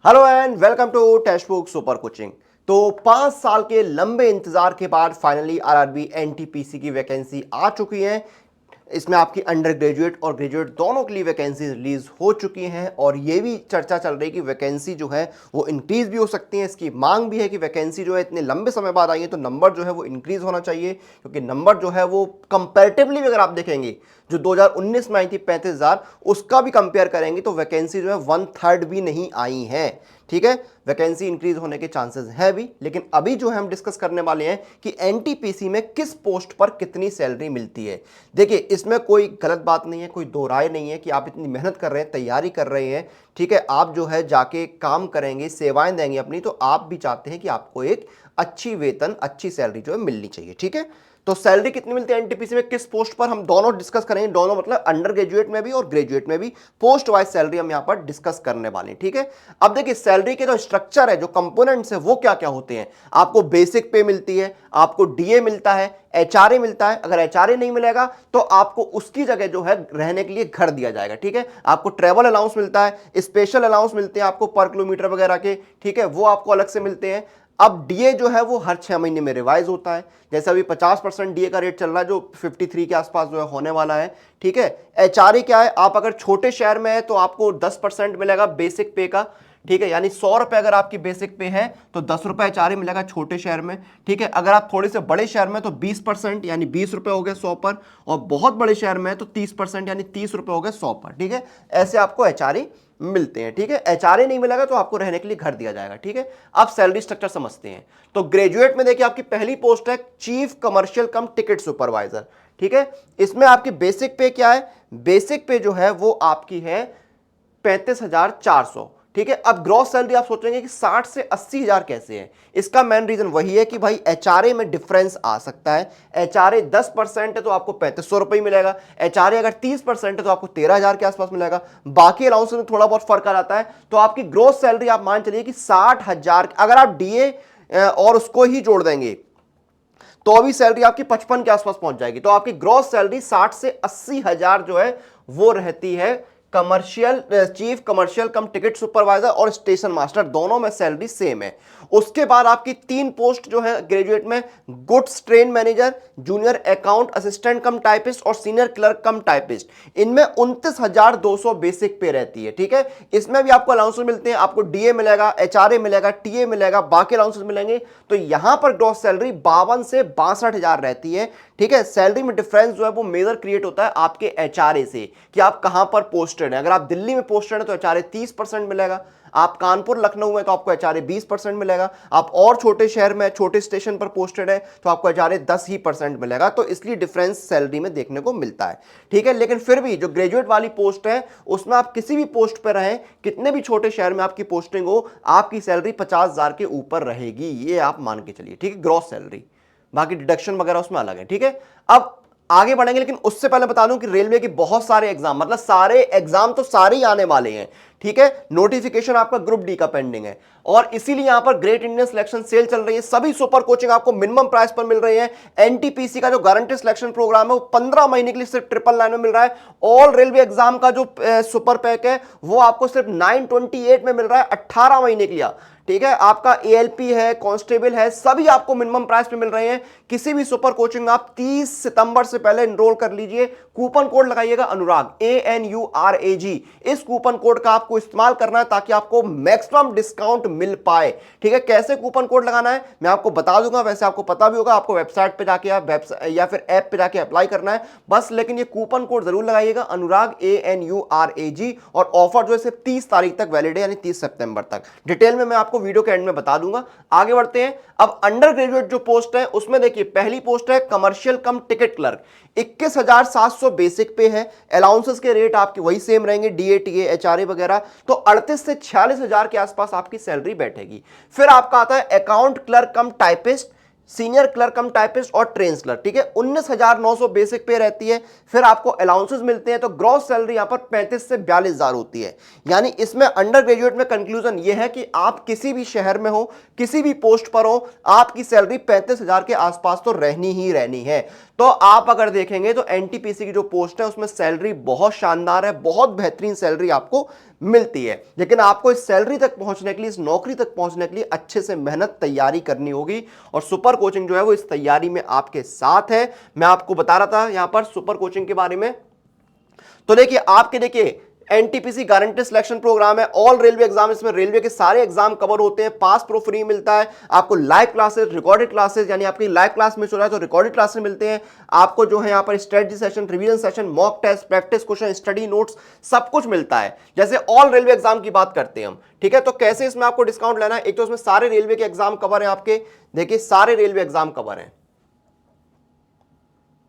Hello and welcome to text book super coaching. तो 5 साल के लंबे इंतजार के बाद फाइनली आरआरबी एनटीपीसी की वैकेंसी आ चुकी है। इसमें आपकी अंडर ग्रेजुएट और ग्रेजुएट दोनों के लिए वैकेंसी रिलीज हो चुकी हैं और ये भी चर्चा चल रही है कि वैकेंसी जो है वो इंक्रीज भी हो सकती है। इसकी मांग भी है कि वैकेंसी जो है इतने लंबे समय बाद आई है तो नंबर जो है वो इंक्रीज होना चाहिए, क्योंकि नंबर जो है वो कंपैरेटिवली अगर आप देखेंगे जो 2019 में आई थी 35,000, उसका भी कंपेयर करेंगे तो वैकेंसी जो है 1/3 भी नहीं आई है। ठीक है, वैकेंसी इंक्रीज होने के चांसेस है भी, लेकिन अभी जो है हम डिस्कस करने वाले हैं कि एनटीपीसी में किस पोस्ट पर कितनी सैलरी मिलती है। देखिए, इसमें कोई गलत बात नहीं है, कोई दो राय नहीं है कि आप इतनी मेहनत कर रहे हैं, तैयारी कर रहे हैं, ठीक है, आप जो है जाके काम करेंगे, सेवाएं देंगे अपनी, तो आप भी चाहते हैं कि आपको एक अच्छी वेतन, अच्छी सैलरी जो है मिलनी चाहिए। ठीक है, तो सैलरी कितनी मिलती है एनटीपीसी में, किस पोस्ट पर, हम दोनों डिस्कस करेंगे। दोनों मतलब अंडर ग्रेजुएट में भी और ग्रेजुएट में भी पोस्ट वाइज सैलरी हम यहां पर डिस्कस करने वाले हैं। ठीक है, अब देखिए सैलरी के जो स्ट्रक्चर है, जो कंपोनेंट्स है, वो क्या क्या होते हैं। आपको बेसिक पे मिलती है, आपको डीए मिलता है, एचआरए मिलता है। अगर एचआरए नहीं मिलेगा तो आपको उसकी जगह जो है रहने के लिए घर दिया जाएगा। ठीक है, आपको ट्रेवल अलाउंस मिलता है, स्पेशल अलाउंस मिलते हैं आपको पर किलोमीटर वगैरह के, ठीक है, वो आपको अलग से मिलते हैं। अब डीए जो है वो हर 6 महीने में रिवाइज होता है, जैसे अभी 50% डीए का रेट चल रहा है जो 53 के आसपास जो है होने वाला है। ठीक है, एचआरए क्या है, आप अगर छोटे शहर में है तो आपको 10% मिलेगा बेसिक पे का। ठीक है, यानी 100 रुपए अगर आपकी बेसिक पे है तो 10 रुपए एचआरए मिलेगा छोटे शहर में। ठीक है, अगर आप थोड़े से बड़े शहर में तो 20% यानी 20 रुपए हो गए 100 पर, और बहुत बड़े शहर में है तो 30% यानी 30 रुपए हो गए 100 पर। ठीक है, ऐसे आपको एचआरए मिलते हैं। ठीक है, एचआरए नहीं मिलेगा तो आपको रहने के लिए घर दिया जाएगा। ठीक है, अब सैलरी स्ट्रक्चर समझते हैं। तो ग्रेजुएट में देखिए आपकी पहली पोस्ट है चीफ कमर्शियल कम टिकट सुपरवाइजर। ठीक है, इसमें आपकी बेसिक पे क्या है, बेसिक पे जो है वो आपकी है 35,400। ठीक है, अब ग्रॉस सैलरी आप सोचेंगे कि 60 से 80,000 कैसे है। इसका मेन रीजन वही है कि भाई एचआरए में डिफरेंस आ सकता है। एचआरए 10% है तो आपको 3500 रुपये मिलेगा, एचआरए अगर 30% है तो आपको 13,000 के आसपास मिलेगा, बाकी अलाउंस में थोड़ा बहुत फर्क आ जाता है। तो आपकी ग्रॉस सैलरी आप मान चलिए कि 60,000, अगर आप डीए और उसको ही जोड़ देंगे तो अभी सैलरी आपकी 55 के आसपास पहुंच जाएगी। तो आपकी ग्रॉस सैलरी 60 से 80,000 जो है वो रहती है। कमर्शियल चीफ कमर्शियल कम टिकट सुपरवाइजर और स्टेशन मास्टर दोनों में सैलरी सेम है। उसके बाद आपकी 3 पोस्ट जो है ग्रेजुएट में, goods train manager, junior account assistant कम टाइपिस्ट और सीनियर क्लर्क कम टाइपिस्ट। इनमें 29,200 बेसिक पे रहती है। ठीक है, इसमें भी आपको अलाउंसेस मिलते हैं, आपको डीए मिलेगा, एचआरए मिलेगा, टीए मिलेगा, बाकी अलाउंसेस मिलेंगे। तो यहां पर ग्रॉस सैलरी 52 से 62,000 रहती है। ठीक है, सैलरी में डिफरेंस जो है वो मेजर क्रिएट होता है आपके एचआरए से कि आप कहां पर पोस्टेड हैं। अगर आप दिल्ली में पोस्टेड हैं तो एचआरए 30% मिलेगा, आप कानपुर लखनऊ में तो आपको एचआरए 20% मिलेगा, आप और छोटे शहर में छोटे स्टेशन पर पोस्टेड है तो आपको एचआरए 10% मिलेगा। तो इसलिए डिफरेंस सैलरी में देखने को मिलता है। ठीक है, लेकिन फिर भी जो ग्रेजुएट वाली पोस्ट है उसमें आप किसी भी पोस्ट पर रहें, कितने भी छोटे शहर में आपकी पोस्टिंग हो, आपकी सैलरी 50,000 के ऊपर रहेगी, ये आप मान के चलिए। ठीक है, ग्रॉस सैलरी, बाकी डिडक्शन वगैरह उसमें अलग है। ठीक है, अब आगे बढ़ेंगे, लेकिन उससे पहले बता दूं कि रेलवे के बहुत सारे एग्जाम, मतलब सारे एग्जाम तो सारे ही आने वाले हैं। ठीक है, नोटिफिकेशन आपका ग्रुप डी का पेंडिंग है और इसीलिए यहां पर ग्रेट इंडियन सिलेक्शन सेल चल रही है। सभी सुपर कोचिंग आपको मिनिमम प्राइस पर मिल रही है। एनटीपीसी का जो गारंटी सिलेक्शन प्रोग्राम है वो 15 महीने के लिए सिर्फ 999 में मिल रहा है। ऑल रेलवे एग्जाम का जो सुपर पैक है वो आपको सिर्फ 928 में मिल रहा है 18 महीने के लिए। ठीक है, आपका एएलपी है, कांस्टेबल है, सभी आपको मिनिमम प्राइस पे मिल रहे हैं। किसी भी सुपर कोचिंग आप 30 सितंबर से पहले एनरोल कर लीजिए। कूपन कोड लगाइएगा अनुराग, ANURAG। इस कूपन कोड का आपको इस्तेमाल करना है ताकि आपको मैक्सिमम डिस्काउंट मिल पाए। ठीक है, कैसे कूपन कोड लगाना है मैं आपको बता दूंगा, वैसे आपको पता भी होगा, आपको वेबसाइट पे जाके या फिर ऐप पे जाके अप्लाई करना है बस, लेकिन ये कूपन कोड जरूर लगाइएगा अनुराग, ANURAG। और ऑफर जो है सिर्फ 30 तारीख तक वैलिड है, यानी 30 सितंबर तक। डिटेल में मैं आपको वीडियो के एंड में बता दूंगा। आगे बढ़ते हैं। अब अंडर ग्रेजुएट जो पोस्ट है उसमें देखिए पहली पोस्ट है कमर्शियल कम टिकट क्लर्क, 21,700 बेसिक पे है। अलाउंसेस के रेट आपके वही सेम रहेंगे, डीए टीए एचआरए वगैरह। तो 38 से 46,000 के आसपास आपकी सैलरी बैठेगी। फिर आपका आता है अकाउंट क्लर्क कम टाइपिस्ट, सीनियर क्लर्क कम टाइपिस्ट और ट्रेन क्लर्क। ठीक है, 19,900 बेसिक पे रहती है। फिर आपको अलाउंसेस मिलते हैं। तो ग्रॉस सैलरी यहां पर 35 से 42,000 होती है। यानी इसमें अंडर ग्रेजुएट में कंक्लूजन यह है कि आप किसी भी शहर में हो, किसी भी पोस्ट पर हो, आपकी सैलरी 35,000 के आसपास तो रहनी ही रहनी है। तो आप अगर देखेंगे तो एनटीपीसी की जो पोस्ट है उसमें सैलरी बहुत शानदार है, बहुत बेहतरीन सैलरी आपको मिलती है। लेकिन आपको इस सैलरी तक पहुंचने के लिए, इस नौकरी तक पहुंचने के लिए अच्छे से मेहनत तैयारी करनी होगी और सुपर कोचिंग जो है वो इस तैयारी में आपके साथ है। मैं आपको बता रहा था यहां पर सुपर कोचिंग के बारे में। तो देखिए एनटीपीसी गारंटी सिलेक्शन प्रोग्राम है, ऑल रेलवे एग्जाम, इसमें रेलवे के सारे एग्जाम कवर होते हैं, पास प्रो फ्री मिलता है आपको, लाइव क्लासेस, रिकॉर्डेड क्लासेस, यानी आपकी लाइव क्लास मिस हो रहा है तो रिकॉर्डेड क्लासेस मिलते हैं आपको, जो है यहाँ पर strategy session, revision session, mock test, practice question, study notes, सब कुछ मिलता है। जैसे ऑल रेलवे एग्जाम की बात करते हैं हम, ठीक है, तो कैसे इसमें आपको डिस्काउंट लेना है? एक तो इसमें सारे रेलवे के एग्जाम कवर है आपके, देखिए सारे रेलवे एग्जाम कवर है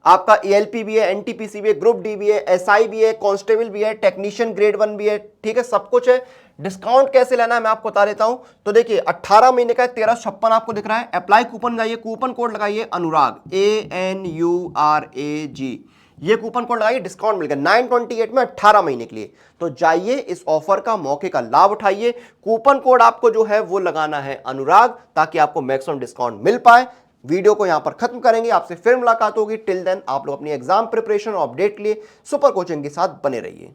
आपका, एएलपी भी है, एनटीपीसी भी है, ग्रुप डी भी है, एसआई भी है, कांस्टेबल भी है, टेक्नीशियन ग्रेड 1 भी है, ठीक है, सब कुछ है। डिस्काउंट कैसे लेना है मैं आपको बता देता हूं। तो देखिए 18 महीने का 1356 आपको दिख रहा है, अप्लाई कूपन जाइए, कूपन कोड लगाइए अनुराग, ANURAG, ये कूपन कोड लगाइए, डिस्काउंट मिल गया 928 में 18 महीने के लिए। तो जाइए इस ऑफर का, मौके का लाभ उठाइए, कूपन कोड आपको जो है वो लगाना है अनुराग, ताकि आपको मैक्सिमम डिस्काउंट मिल पाए। वीडियो को यहां पर खत्म करेंगे, आपसे फिर मुलाकात होगी। टिल देन आप लोग अपनी एग्जाम प्रिपरेशन और अपडेट के लिए सुपर कोचिंग के साथ बने रहिए।